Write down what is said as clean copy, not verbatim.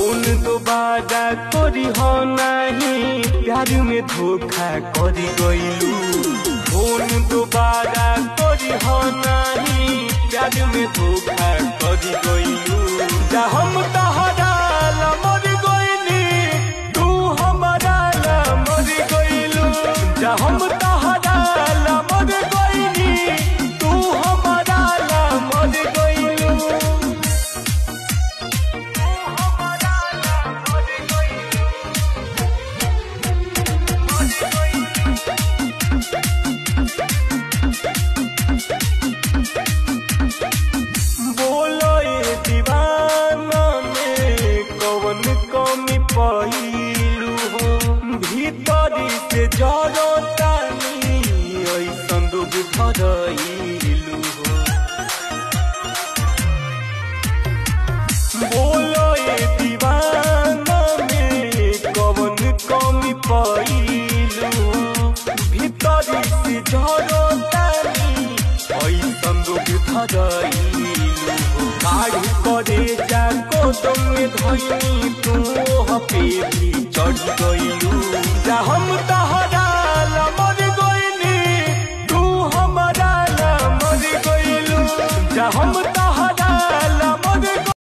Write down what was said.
Phone दोबारा करी हो नहीं, प्यार में धोखा करी गईलू। फोन दोबारा करी हो नहीं, प्यार में धोखा करी गईलू। जा हम तहरा ला मर गईली, तू हमारा ला मर गईलू। जा हम तहरा ला मर गईली, तू हमारा ला मर गईलू। बोलो ये दीवाना में कौन कमी पइलू हो, भीतरी से जरो तानी ऐसन दुख धरइलू हो। बोलो ये दीवाना में कौन कमी पइलू हो, भीतरी से जरो तानी ऐसन दुख धरइलू हो। काढ़ करे जाको तुम धइनी, तू हपे भी चढ़ गइलू। जा हम तहरा